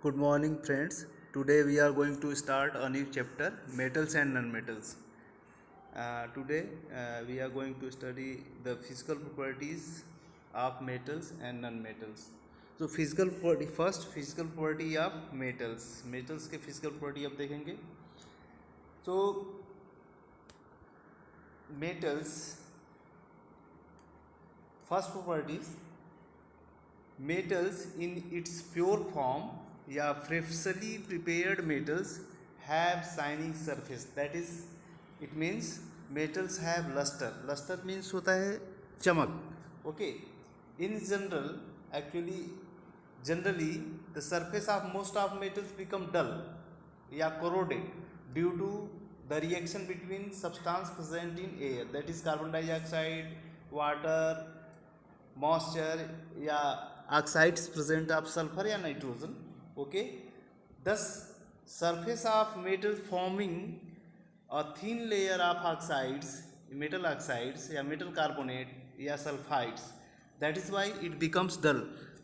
Good morning, friends. Today we are going to start a new chapter, metals and non-metals. Today we are going to study the physical properties of metals and non-metals. So physical property, first physical property of metals. Metals के physical property अब देखेंगे. So metals first properties, metals in its pure form या freshly prepared metals have shining surface. That is, it means metals have luster. Luster means होता है चमक. Okay. In general, generally the surface of most of metals become dull या corroded due to the reaction between substance present in air, that is carbon dioxide, water, moisture या oxides present of sulphur या nitrogen. Okay. This surface of metal forming a thin layer of oxides, metal oxides या metal carbonate या sulphides, that is why it becomes dull.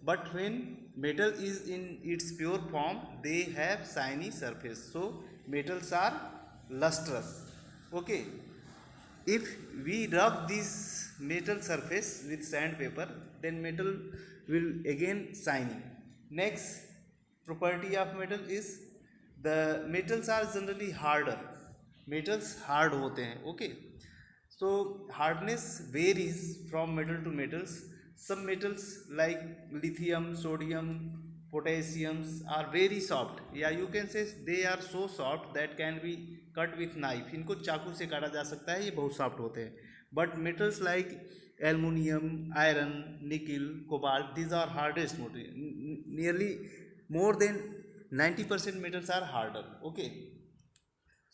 But when metal is in its pure form they have shiny surface. So metals are lustrous. Okay. If we rub this metal surface with sandpaper, then metal will again shiny. Next property of metal is the metals are generally harder. Metals hard होते हैं. Okay. So hardness varies from metal to metals. Some metals like lithium, sodium, potassiums are very soft. Yeah, you can say they are so soft that can be cut with knife. इनको चाकू से काटा जा सकता है, ये बहुत soft होते हैं. But metals like aluminium, iron, nickel, cobalt, these are hardest material. Nearly more than 90% metals are harder. Okay.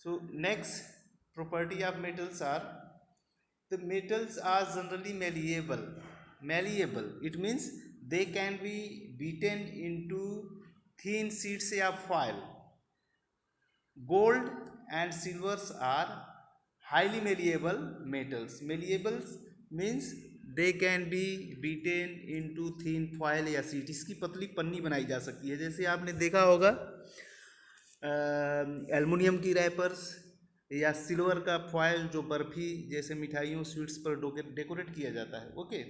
So next property of metals are the metals are generally malleable. Malleable, it means they can be beaten into thin sheets of foil. Gold and silvers are highly malleable metals. Malleable means they can be beaten into thin foil या sheet. इसकी पतली पन्नी बनाई जा सकती है. जैसे आपने देखा होगा एल्युमिनियम की रैपर्स या सिल्वर का फॉयल जो बर्फी जैसे मिठाइयों स्वीट्स पर डेकोरेट किया जाता है. Okay.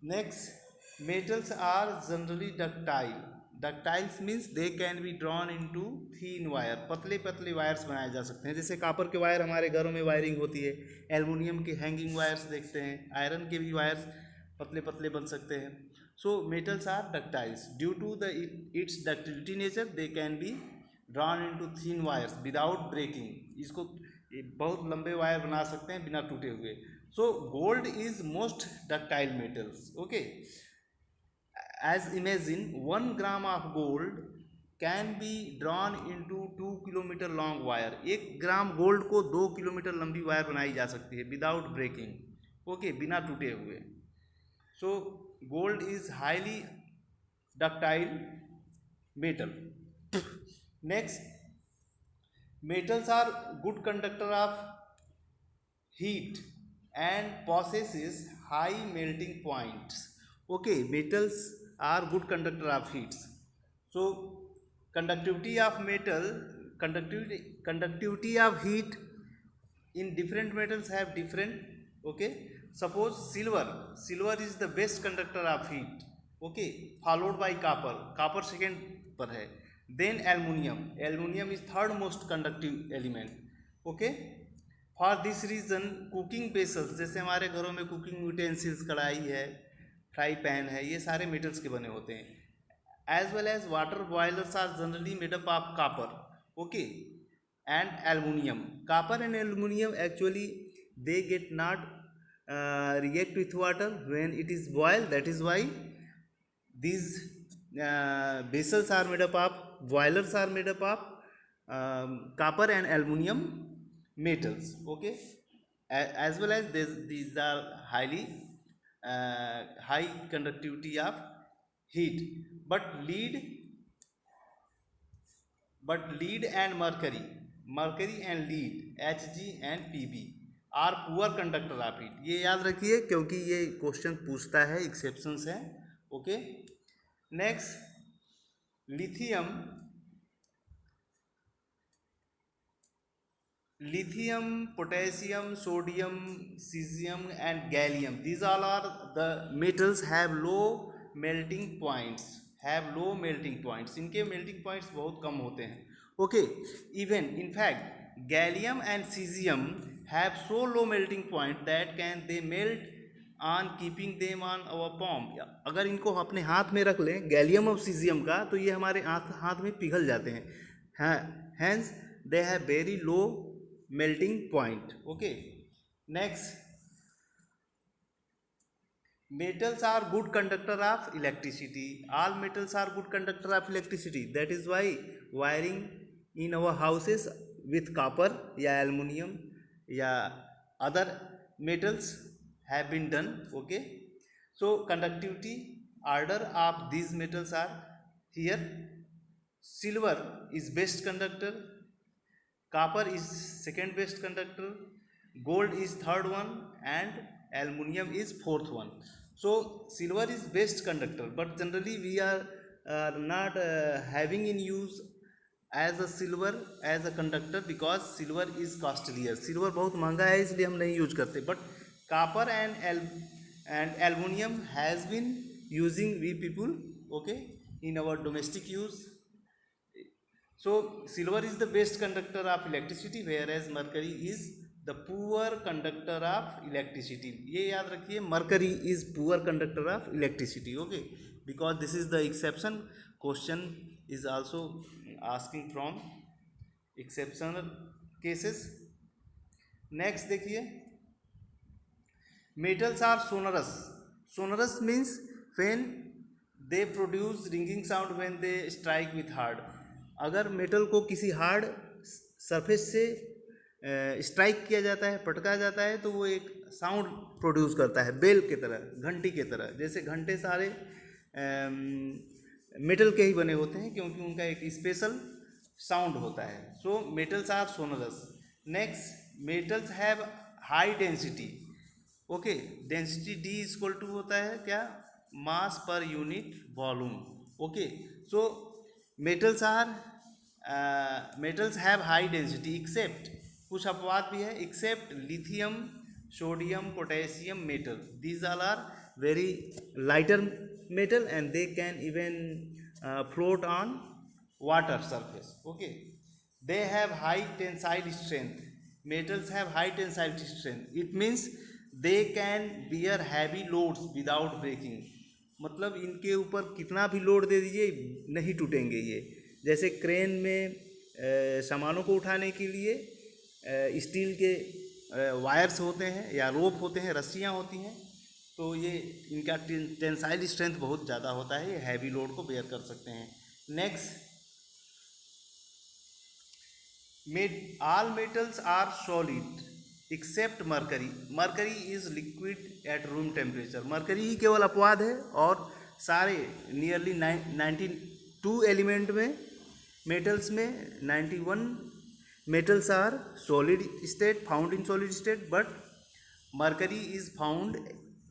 Next, metals are generally ductile. Ductiles means they can be drawn into thin wire. पतले पतले वायर्स बनाए जा सकते हैं. जैसे कापर के वायर हमारे घरों में वायरिंग होती है, एल्युमिनियम के हैंगिंग वायर्स देखते हैं, आयरन के भी वायर्स पतले पतले बन सकते हैं. So metals are ductiles. Due to the its ductility nature they can be drawn into thin wires without breaking. इसको बहुत लंबे वायर बना सकते हैं बिना टूटे हुए. So gold is most ductile metals. Okay. As imagine 1 gram of gold can be drawn into 2 kilometre long wire. 1 gram gold को 2 किलोमीटर लंबी वायर बनाई जा सकती है विदाउट ब्रेकिंग. ओके, बिना टूटे हुए. So gold is highly ductile metal. Next, metals are good conductor of heat and possesses high melting points. Okay, metals are good conductor of heats. So conductivity of metal, conductivity of heat in different metals have different. Okay. Suppose silver is the best conductor of heat. Okay. Followed by copper second पर है. Then aluminium is third most conductive element. Okay. For this reason cooking vessels, जैसे हमारे घरों में cooking utensils, कढ़ाई है, fry pan है, ये सारे मेटल्स के बने होते हैं. As well as water boilers are generally made up of copper. Okay. And aluminium. Copper and aluminium actually they get not react with water when it is boiled. That is why these vessels are made up of, boilers are made up of copper and aluminium metals. Okay. As well as these are highly high conductivity of heat. But lead and mercury and lead, Hg and Pb are poor conductor of heat. ये याद रखिए क्योंकि ये question पूछता है, exceptions हैं. Okay. Next, lithium, potassium, sodium, cesium and gallium, these all are the metals have low melting points, इनके melting points बहुत कम होते हैं. Okay, even in fact gallium and cesium have so low melting point that can they melt on keeping them on our palm. अगर इनको अपने हाथ में रख लें गैलियम और सीजियम का, तो ये हमारे हाथ में पिघल जाते हैं. Hence they have very low melting point. Okay, next, metals are good conductor of electricity. All metals are good conductor of electricity. That is why wiring in our houses with copper या aluminium या other metals have been done. Okay, so conductivity order of these metals are here. Silver is best conductor, copper is second best conductor, gold is third one and aluminium is fourth one. So silver is best conductor, but generally we are not having in use as a silver as a conductor because silver is costlier. Silver बहुत महंगा है इसलिए हम नहीं use करते. But copper and aluminium has been using we people, okay, in our domestic use. So silver is the best conductor of electricity, whereas mercury is the poor conductor of electricity. ये याद रखिए, mercury is poor conductor of electricity. Okay, because this is the exception. Question is also asking from exceptional cases. Next देखिए, metals are sonorous. Sonorous means when they produce ringing sound when they strike with hard. अगर metal को किसी hard surface से strike किया जाता है, पटका जाता है, तो वो एक साउंड प्रोड्यूस करता है, बेल के तरह, घंटी के तरह. जैसे घंटे सारे मेटल के ही बने होते हैं क्योंकि उनका एक स्पेशल साउंड होता है. So metals are sonorous. Next, metals have high density. Okay, density D equal to होता है क्या, mass per unit volume. Okay, so metals have high density except, कुछ अपवाद भी है, except lithium, sodium, potassium metal. These all are very lighter metal and they can even float on water surface. Okay, they have high tensile strength. Metals have high tensile strength. It means they can bear heavy loads without breaking. मतलब इनके ऊपर कितना भी load दे दीजिए नहीं टूटेंगे ये. जैसे crane में सामानों को उठाने के लिए स्टील के वायर्स होते हैं या रोप होते हैं, रस्सियाँ होती हैं, तो ये इनका टेंसाइल स्ट्रेंथ बहुत ज़्यादा होता है, ये हैवी लोड को बेयर कर सकते हैं. Next, all metals are solid except mercury. Mercury is liquid at room temperature. Mercury ही केवल अपवाद है और सारे नियरली 92 एलिमेंट में, मेटल्स में 91 metals are solid state, found in solid state, but mercury is found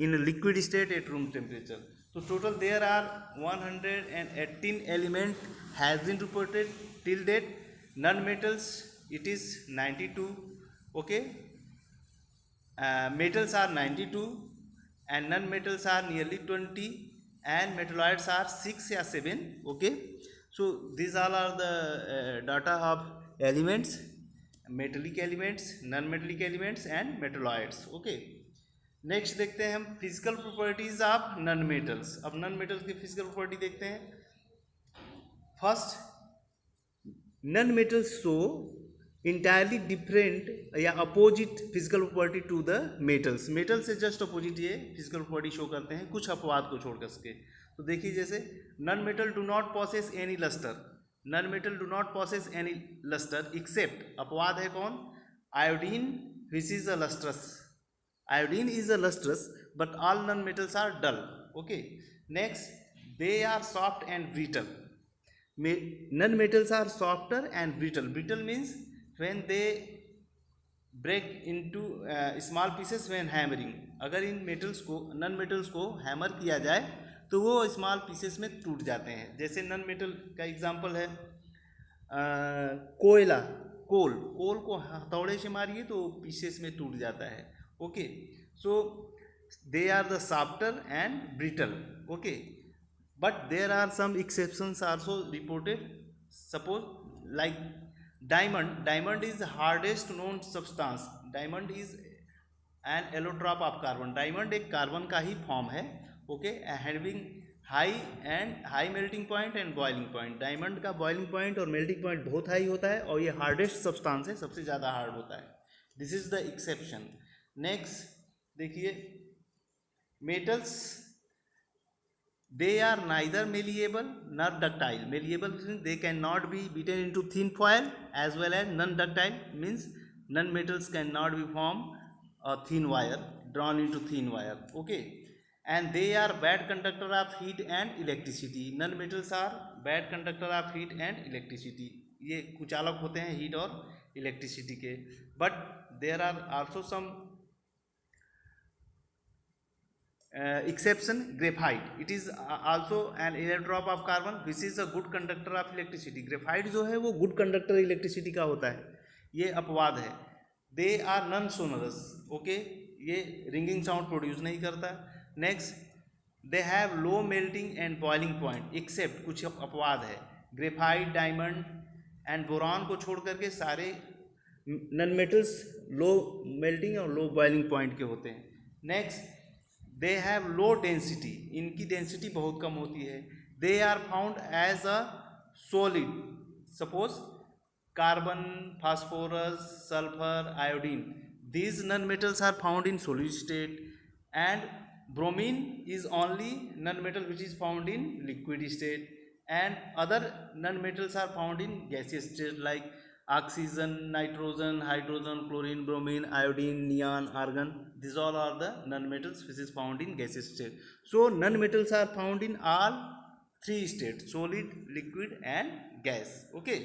in a liquid state at room temperature. So total there are 118 element has been reported till date. Non-metals it is 92. Okay, metals are 92 and non-metals are nearly 20 and metalloids are 6 or 7. Okay, so these all are the data of elements, metallic elements, non-metallic elements and metalloids. Okay, next देखते हैं हम physical properties of non metals. अब non metals की physical property देखते हैं. First, non metals show entirely different या opposite physical property to the metals. Metal से just opposite ये फिजिकल प्रॉपर्टी शो करते हैं, कुछ अपवाद को छोड़ करके. तो देखिए, जैसे non metal do not possess any lustre. Non metal do not possess any lustre except, अपवाद है कौन, iodine which is a lustrous. Iodine is a lustrous, but all non-metals are dull. Okay. Next, they are soft and brittle. Non-metals are softer and brittle. Brittle means when they break into small pieces when hammering. अगर इन metals को, non-metals को hammer किया जाए तो वो small pieces में टूट जाते हैं। जैसे नॉन मेटल का एग्जांपल है कोयला, कोल को हथौड़े से मारिए तो पीसेस में टूट जाता है। Okay, so they are the softer and brittle. Okay, but there are some exceptions also reported. Suppose like diamond is the hardest known substance. Diamond is an allotrope of carbon. Diamond एक carbon का ही form है। Okay, having high melting point and boiling point. Diamond का boiling point और melting point बहुत high होता है और ये हार्डेस्ट सब्सटेंस है, सबसे ज़्यादा हार्ड होता है। This is the exception. Next देखिए, metals they are neither malleable nor ductile. Malleable means they cannot be beaten into thin foil, as well as non-ductile means non-metals cannot be formed a thin wire, drawn into thin wire. Okay, and they are bad conductor of heat and electricity. Non-metals are bad conductor of heat and electricity. ये कुचालक होते हैं heat और electricity के। But there are also some exception. Graphite, it is also an electrope of carbon which is a good conductor of electricity. Graphite जो है वो good conductor electricity का होता है, ये अपवाद है। They are non sonorous. Okay, ये ringing sound produce नहीं करता। Next, they have low melting and boiling point except कुछ अपवाद है। ग्रेफाइट, डायमंड एंड बोरॉन को छोड़ करके सारे नॉन मेटल्स लो मेल्टिंग और लो बॉइलिंग पॉइंट के होते हैं। Next, they have low density, इनकी डेंसिटी बहुत कम होती है। They are found as a solid, suppose carbon, phosphorus, sulphur, iodine. These non metals are found in solid state and bromine is only non-metal which is found in liquid state, and other non-metals are found in gaseous state like oxygen, nitrogen, hydrogen, chlorine, bromine, iodine, neon, argon. These all are the non-metals which is found in gaseous state. So non-metals are found in all three states: solid, liquid and gas. Okay,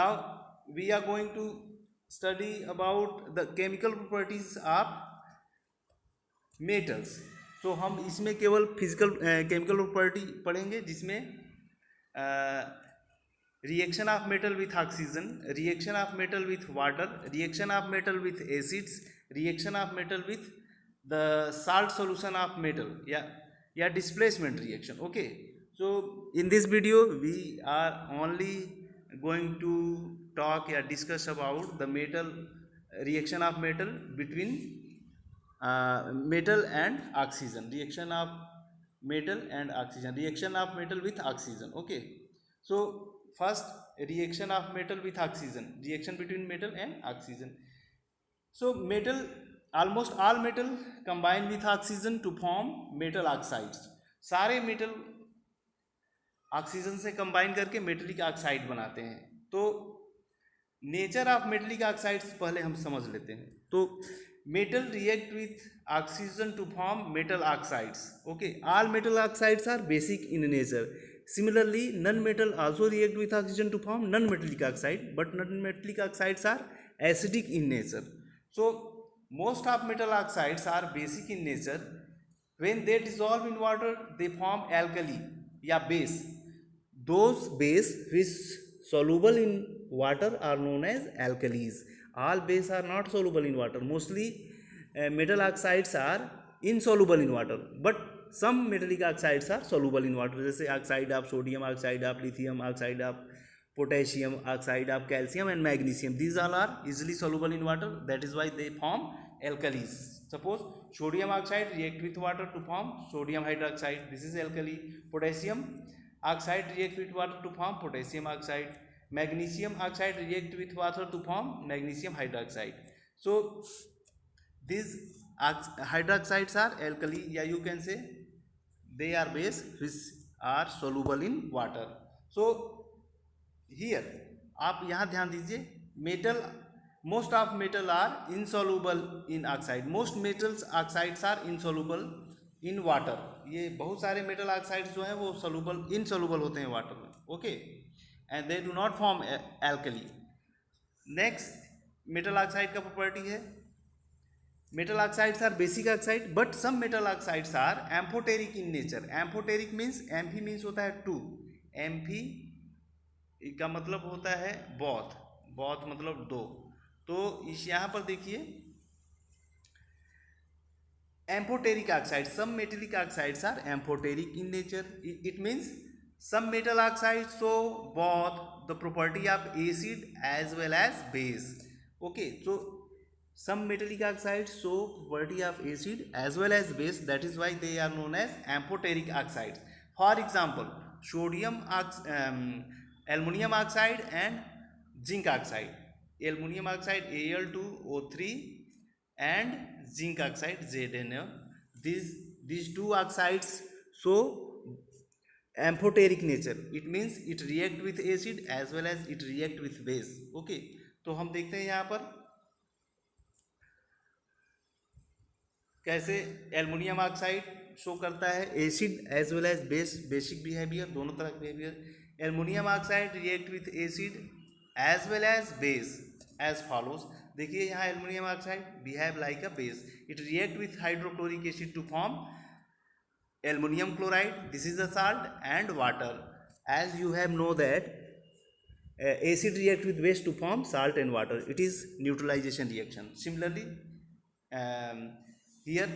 now we are going to study about the chemical properties of metals. तो हम इसमें केवल physical chemical property पढ़ेंगे, जिसमें reaction of metal with oxygen, reaction of metal with water, reaction of metal with acids, reaction of metal with the salt solution of metal या displacement reaction. Okay, so in this video we are only going to talk या discuss about the metal reaction of metal between metal and oxygen, reaction of metal and oxygen, reaction of metal with oxygen. Okay, so first, reaction of metal with oxygen, reaction between metal and oxygen. So metal, almost all metal combine with oxygen to form metal oxides. सारे metal oxygen से combine करके metallic oxide बनाते हैं। तो nature of metallic oxides पहले हम समझ लेते हैं। तो metal react with oxygen to form metal oxides. Okay, all metal oxides are basic in nature. Similarly, non-metal also react with oxygen to form non-metallic oxide, but non-metallic oxides are acidic in nature. So most of metal oxides are basic in nature. When they dissolve in water, they form alkali या base. Those base which soluble in water are known as alkalis. All base are not soluble in water. Mostly metal oxides are insoluble in water, but some metallic oxides are soluble in water. जैसे oxide of sodium, oxide of lithium, oxide of potassium, oxide of calcium and magnesium. These all are easily soluble in water. That is why they form alkalis. Suppose sodium oxide react with water to form sodium hydroxide. This is alkali. Potassium oxide react with water to form potassium oxide. Magnesium oxide react with water to form magnesium hydroxide. So these hydroxides are alkali, या you can say they are base which are soluble in water. So here आप यहाँ ध्यान दीजिए, metal, most of metal are insoluble in oxide. Most metals oxides are insoluble in water. ये बहुत सारे metal oxides जो हैं वो soluble insoluble होते हैं water में. Okay, and they do not form alkali. Next, metal oxide का property है metal oxides are basic oxide, but some metal oxides are amphoteric in nature. Amphoteric means, amphi means होता है to, amphi का मतलब होता है बौथ, बौथ मतलब दो। तो इस यहाँ पर देखिए amphoteric oxides, some metallic oxides are amphoteric in nature. It means some metal oxides show both the property of acid as well as base. Okay, so some metallic oxides show property of acid as well as base, that is why they are known as amphoteric oxides. For example, aluminum oxide and zinc oxide. Aluminum oxide Al2O3 and zinc oxide ZnO. These two oxides show amphoteric nature. It means it react with acid as well as it react with base. Okay, तो हम देखते हैं यहाँ पर कैसे aluminium oxide show करता है acid as well as base, basic behaviour, दोनों तरह का behaviour. Aluminium oxide react with acid as well as base as follows. देखिए यहाँ aluminium oxide behave like a base, it react with hydrochloric acid to form aluminum chloride, this is a salt, and water. As you have know that acid react with base to form salt and water, it is neutralization reaction. Similarly, here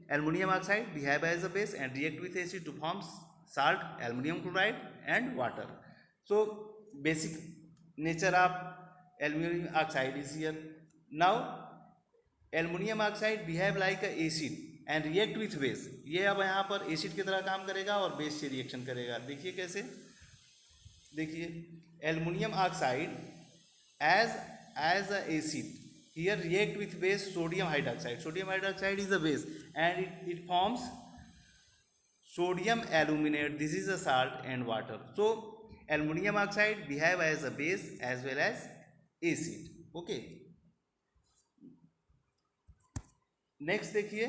aluminum oxide behave as a base and react with acid to form salt, aluminum chloride, and water. So basic nature of aluminum oxide is here. Now aluminium oxide behave like a acid and react with base. ये अब यहाँ पर acid की तरह काम करेगा और base से रिएक्शन करेगा। देखिए कैसे, देखिए aluminium oxide as a acid here react with base sodium hydroxide. Sodium hydroxide is a base and it forms sodium aluminate, this is a salt and water. So aluminium oxide behave as a base as well as acid. Okay, next देखिए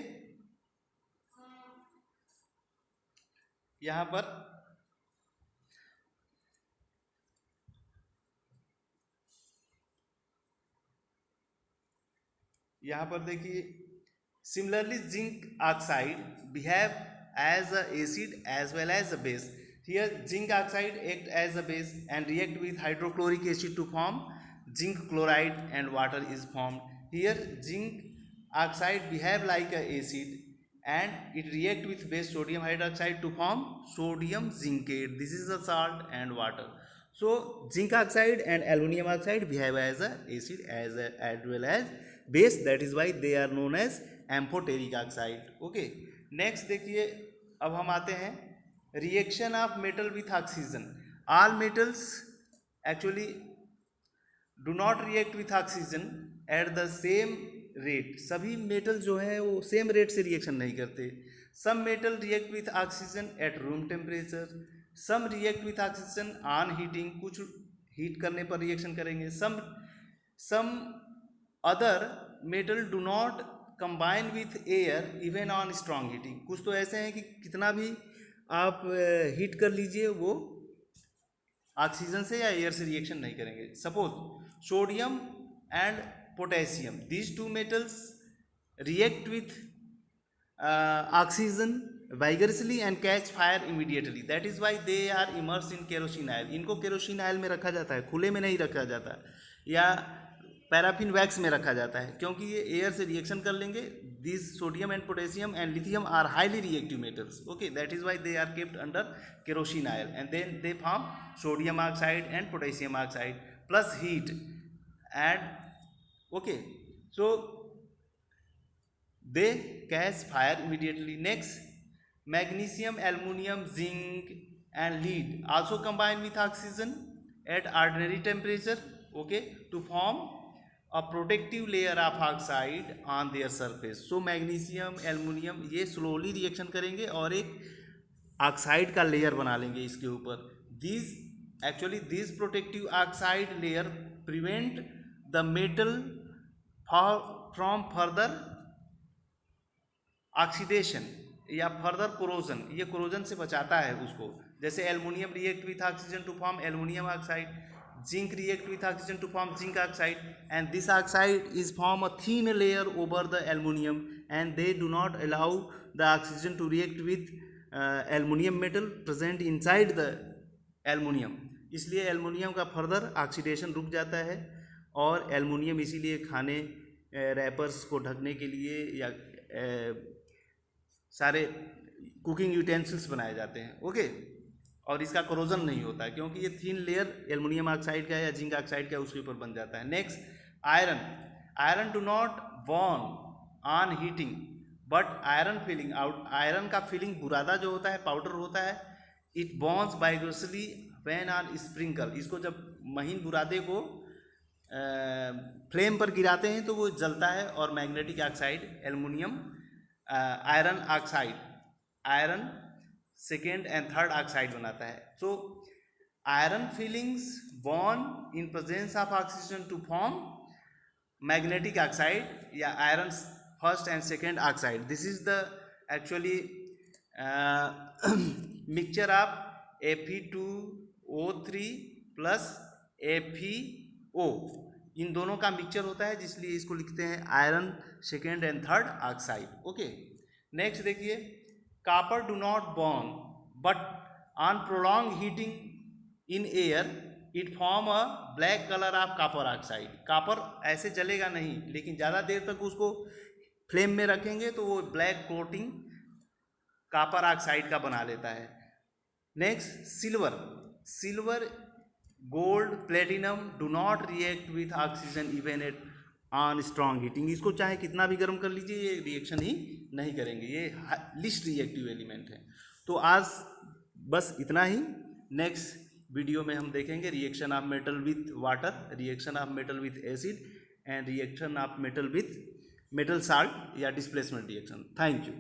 यहां पर देखिए similarly zinc oxide behave as a acid as well as a base. Here zinc oxide act as a base and react with hydrochloric acid to form zinc chloride and water is formed. Here zinc oxide behave like a acid and it react with base sodium hydroxide to form sodium zincate, this is a salt and water. So zinc oxide and aluminum oxide behave as a acid as well as base, that is why they are known as amphoteric oxide. Okay, next देखिए अब हम आते हैं reaction of metal with oxygen. All metals actually do not react with oxygen at the same रेट। सभी मेटल जो है वो सेम रेट से रिएक्शन नहीं करते। Some metal react with oxygen at room temperature, some react with oxygen on heating, कुछ हीट करने पर रिएक्शन करेंगे। Some other metal do not combine with air even on strong heating. कुछ तो ऐसे हैं कि कितना भी आप हीट कर लीजिए वो ऑक्सीजन से या एयर से रिएक्शन नहीं करेंगे। Suppose sodium and potassium, these two metals react with oxygen vigorously and catch fire immediately, that is why they are immersed in kerosene oil. इनको केरोसिन ऑयल में रखा जाता है, खुले में नहीं रखा जाता या पैराफिन वैक्स में रखा जाता है, क्योंकि ये एयर से रिएक्शन कर लेंगे। This sodium and potassium and lithium are highly reactive metals. Okay, that is why they are kept under kerosene oil and then they form sodium oxide and potassium oxide plus heat and okay, so they catch fire immediately. Next, magnesium, aluminum, zinc and lead also combine with oxygen at ordinary temperature, okay, to form a protective layer of oxide on their surface. So magnesium, aluminum ये slowly reaction करेंगे और एक oxide का layer बना लेंगे इसके ऊपर। These protective oxide layer prevent the metal from further oxidation या फर्दर कोरोजन, ये कोरोजन से बचाता है उसको। जैसे aluminium react with oxygen to form aluminium oxide, zinc react with oxygen to form zinc oxide, and this oxide is form a thin layer over the aluminum, and they do not allow the oxygen to react with aluminum metal present inside the aluminum. इसलिए aluminium का further oxidation रुक जाता है, और aluminium इसीलिए खाने rappers को ढकने के लिए या सारे कुकिंग यूटेंसिल्स बनाए जाते हैं. ओके, और इसका कोरोजन नहीं होता है क्योंकि ये थिन लेयर एल्युमिनियम ऑक्साइड का या जिंक ऑक्साइड का उसके ऊपर बन जाता है. Next, iron. Iron do not burn on heating but iron filing out. Iron का फीलिंग बुरादा जो होता है, पाउडर होता है, it burns vigorously when on sprinkle. इसको जब महीन बुरादे को फ्लेम पर गिराते हैं तो वो जलता है, और magnetic oxide aluminium iron oxide, iron second and third oxide बनाता है. So iron filings burn in presence of oxygen to form magnetic oxide या iron first and second oxide. This is the actually mixture of Fe2O3 plus FeO. इन दोनों का mixture होता है, जिसलिए इसको लिखते हैं iron second and third oxide. Okay, next देखिए, copper do not burn but on prolonged heating in air it form a black color of copper oxide. Copper ऐसे जलेगा नहीं, लेकिन ज़्यादा देर तक उसको फ्लेम में रखेंगे तो वो ब्लैक कोटिंग कॉपर ऑक्साइड का बना लेता है. Next, silver. Silver, gold, platinum do not react with oxygen even at on strong heating. इसको चाहे कितना भी गर्म कर लीजिए, ये रिएक्शन ही नहीं करेंगे, ये लिस्ट रिएक्टिव एलिमेंट है. तो आज बस इतना ही. नेक्स्ट वीडियो में हम देखेंगे reaction of metal with water, reaction of metal with acid, and reaction of metal with metal salt या डिस्प्लेसमेंट रिएक्शन. Thank you.